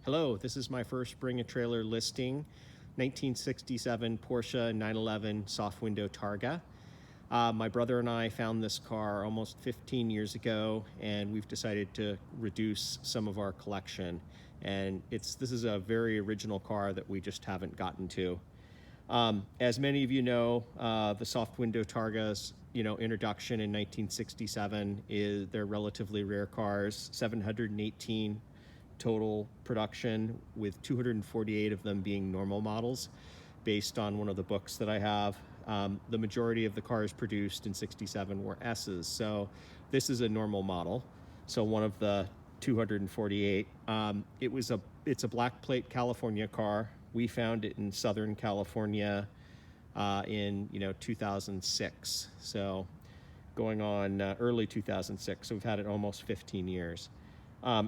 Hello, this is my first Bring a Trailer listing, 1967 Porsche 911 Soft Window Targa. My brother and I found this car almost 15 years ago, and we've decided to reduce some of our collection. And this is a very original car that we just haven't gotten to. As many of you know, the Soft Window Targa's introduction in 1967 they're relatively rare cars, 718 total production, with 248 of them being normal models based on one of the books that I have. The majority of the cars produced in 67 were S's, so this is a normal model, so one of the 248. It's a black plate California car. We found it in Southern California in 2006, so going on early 2006, so we've had it almost 15 years.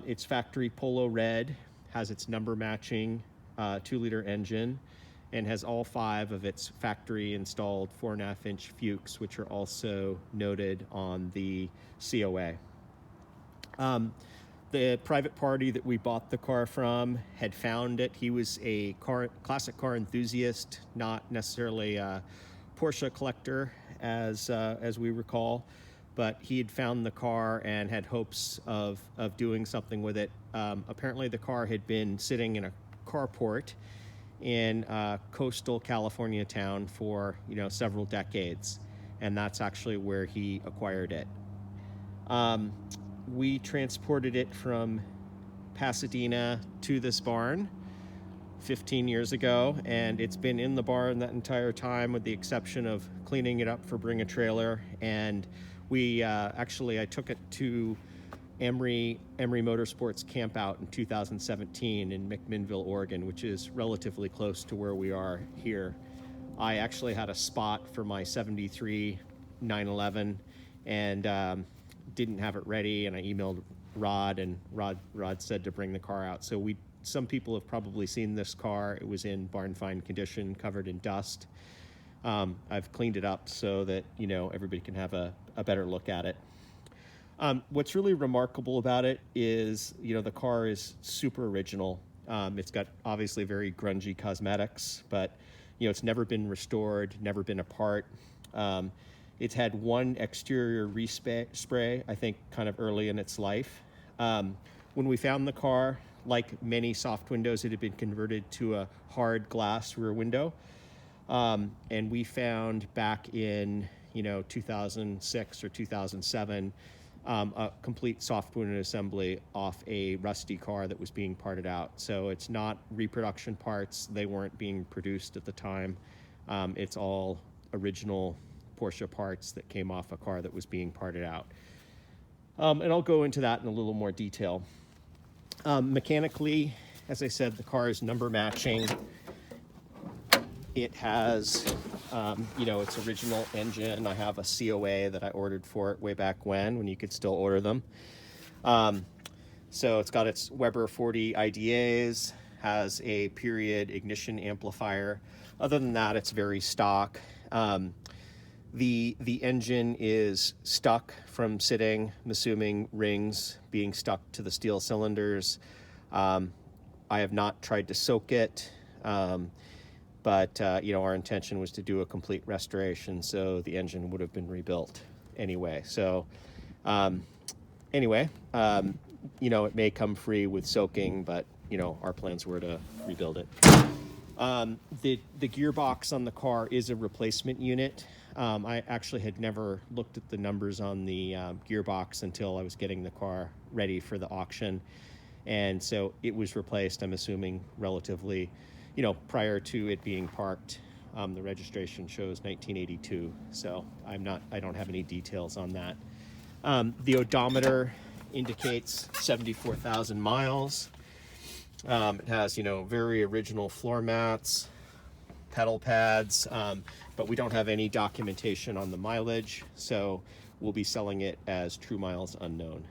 It's factory polo red, has its number matching 2-liter engine, and has all 5 of its factory installed 4.5-inch Fuchs, which are also noted on the COA. The private party that we bought the car from had found it. He was a classic car enthusiast, not necessarily a Porsche collector, as we recall. But he had found the car and had hopes of doing something with it. Apparently the car had been sitting in a carport in a coastal California town for several decades, and that's actually where he acquired it. We transported it from Pasadena to this barn 15 years ago, and it's been in the barn that entire time, with the exception of cleaning it up for Bring a Trailer. And I took it to Emery Motorsports camp out in 2017 in McMinnville, Oregon, which is relatively close to where we are here. I actually had a spot for my 73 911 and didn't have it ready, and I emailed Rod, and Rod said to bring the car out. So some people have probably seen this car. It was in barn find condition, covered in dust. I've cleaned it up so that everybody can have a better look at it. What's really remarkable about it is the car is super original. It's got obviously very grungy cosmetics, but it's never been restored, never been apart. It's had one exterior respray, I think kind of early in its life. When we found the car, like many soft windows, it had been converted to a hard glass rear window. And we found back in 2006 or 2007 a complete soft window assembly off a rusty car that was being parted out. So it's not reproduction parts. They weren't being produced at the time. It's all original Porsche parts that came off a car that was being parted out. And I'll go into that in a little more detail. Mechanically, as I said, the car is number matching. It has, its original engine. I have a COA that I ordered for it way back when you could still order them. So it's got its Weber 40 IDAs, has a period ignition amplifier. Other than that, it's very stock. The engine is stuck from sitting, I'm assuming rings being stuck to the steel cylinders. I have not tried to soak it. But our intention was to do a complete restoration, so the engine would have been rebuilt anyway. So it may come free with soaking, but our plans were to rebuild it. The gearbox on the car is a replacement unit. I actually had never looked at the numbers on the gearbox until I was getting the car ready for the auction, and so it was replaced, I'm assuming, relatively prior to it being parked. The registration shows 1982, so I don't have any details on that. The odometer indicates 74,000 miles. It has, very original floor mats, pedal pads, but we don't have any documentation on the mileage, so we'll be selling it as true miles unknown.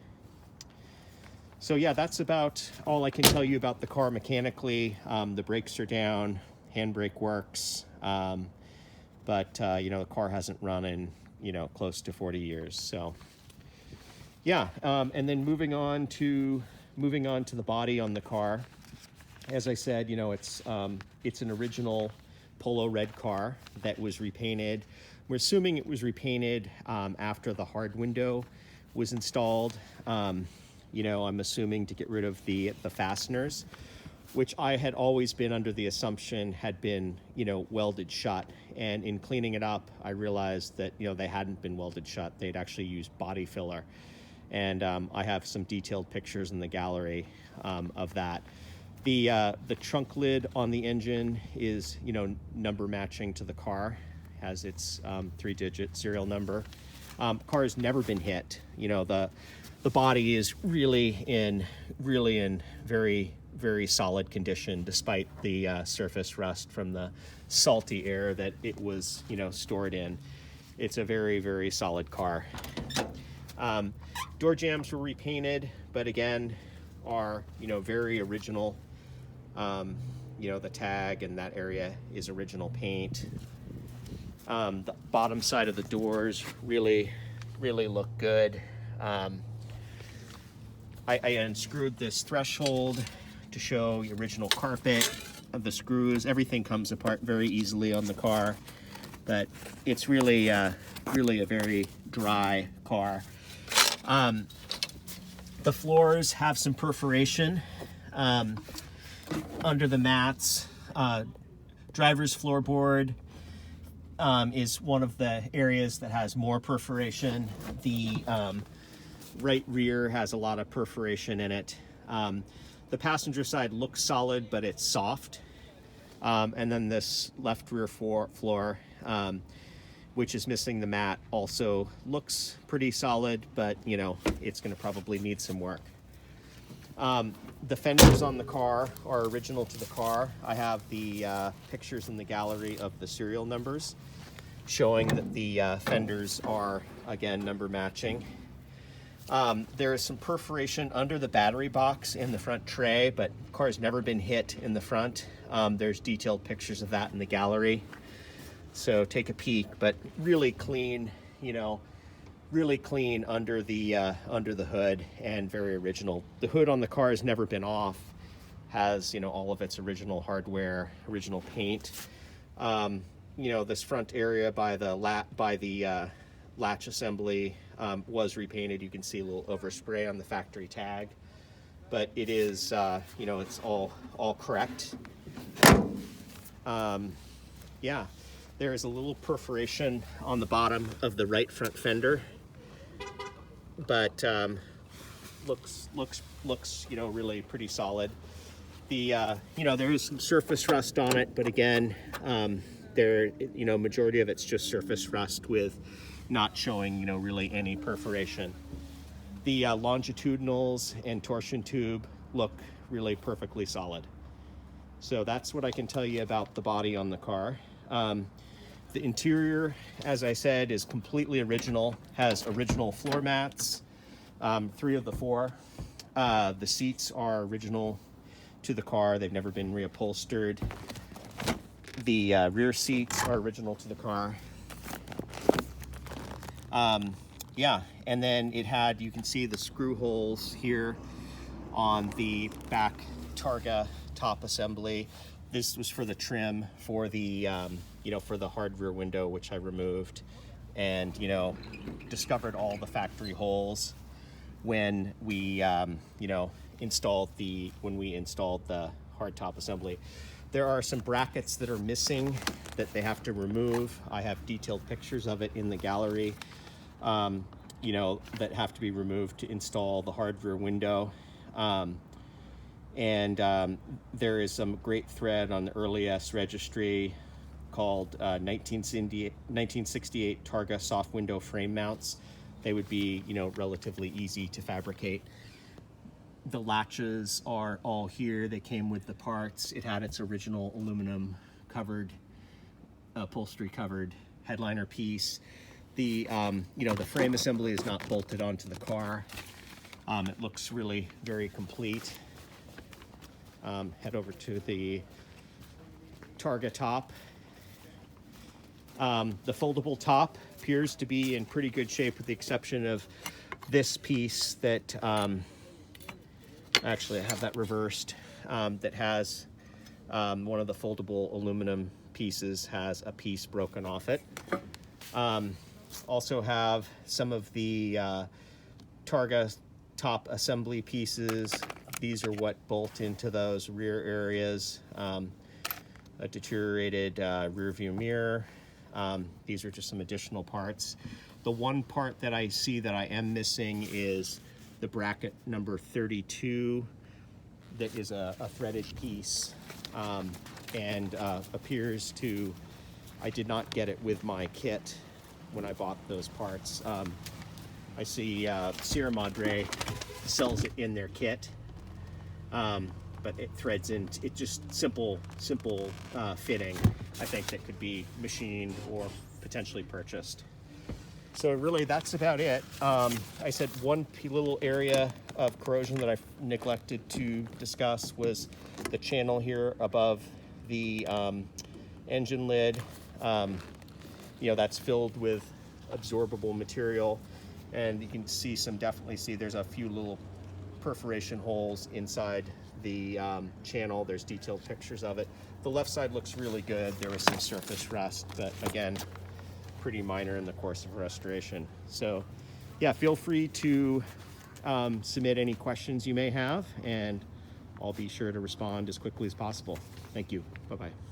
So yeah, that's about all I can tell you about the car mechanically. The brakes are down, handbrake works, but the car hasn't run in close to 40 years. So yeah, and then moving on to the body on the car. As I said, it's an original Polo red car that was repainted. We're assuming it was repainted after the hard window was installed. I'm assuming to get rid of the fasteners, which I had always been under the assumption had been, welded shut. And in cleaning it up, I realized that, they hadn't been welded shut. They'd actually used body filler. And I have some detailed pictures in the gallery of that. The trunk lid on the engine is, number matching to the car, has its 3-digit serial number. Car has never been hit. The body is really in very, very solid condition, despite the surface rust from the salty air that it was, stored in. It's a very, very solid car. Door jambs were repainted, but again, are, very original. The tag and that area is original paint. The bottom side of the doors really, really look good. I unscrewed this threshold to show the original carpet of the screws. Everything comes apart very easily on the car, but it's really, really a very dry car. The floors have some perforation under the mats. Driver's floorboard is one of the areas that has more perforation. The right rear has a lot of perforation in it. The passenger side looks solid, but it's soft. And then this left rear floor, which is missing the mat, also looks pretty solid, but it's going to probably need some work. The fenders on the car are original to the car. I have the pictures in the gallery of the serial numbers showing that the fenders are, again, number matching. There is some perforation under the battery box in the front tray, but the car has never been hit in the front. There's detailed pictures of that in the gallery, so take a peek. But really clean, really clean under the hood, and very original. The hood on the car has never been off. Has all of its original hardware, original paint. This front area by the latch assembly was repainted. You can see a little overspray on the factory tag, but it is it's all correct. Yeah, there is a little perforation on the bottom of the right front fender, but looks really pretty solid. There is some surface rust on it, but again, majority of it's just surface rust with not showing really any perforation. The longitudinals and torsion tube look really perfectly solid. So that's what I can tell you about the body on the car. The interior, as I said, is completely original, has original floor mats, 3 of the 4. The seats are original to the car. They've never been reupholstered. The rear seats are original to the car. And then it had, you can see the screw holes here on the back Targa top assembly. This was for the trim for the, for the hard rear window, which I removed, and, discovered all the factory holes when we, installed the hard top assembly. There are some brackets that are missing that they have to remove. I have detailed pictures of it in the gallery, that have to be removed to install the hard rear window. There is some great thread on the earliest registry called 1968 Targa soft window frame mounts. They would be, relatively easy to fabricate. The latches are all here. They came with the parts. It had its original aluminum covered, upholstery covered headliner piece. The the frame assembly is not bolted onto the car. It looks really very complete. Head over to the Targa top. The foldable top appears to be in pretty good shape, with the exception of this piece that Actually, I have that reversed. That has one of the foldable aluminum pieces has a piece broken off it. Also have some of the Targa top assembly pieces. These are what bolt into those rear areas. A deteriorated rear view mirror. These are just some additional parts. The one part that I see that I am missing is the bracket number 32. That is a threaded piece, and appears to, I did not get it with my kit when I bought those parts. I see Sierra Madre sells it in their kit, but it threads in, it just simple fitting. I think that could be machined or potentially purchased. So really that's about it. I said one little area of corrosion that I neglected to discuss was the channel here above the engine lid. You know, that's filled with absorbable material, and you can see definitely see there's a few little perforation holes inside the channel. There's detailed pictures of it. The left side looks really good. There was some surface rust, but again, pretty minor in the course of restoration. So yeah, feel free to submit any questions you may have, and I'll be sure to respond as quickly as possible. Thank you. Bye-bye.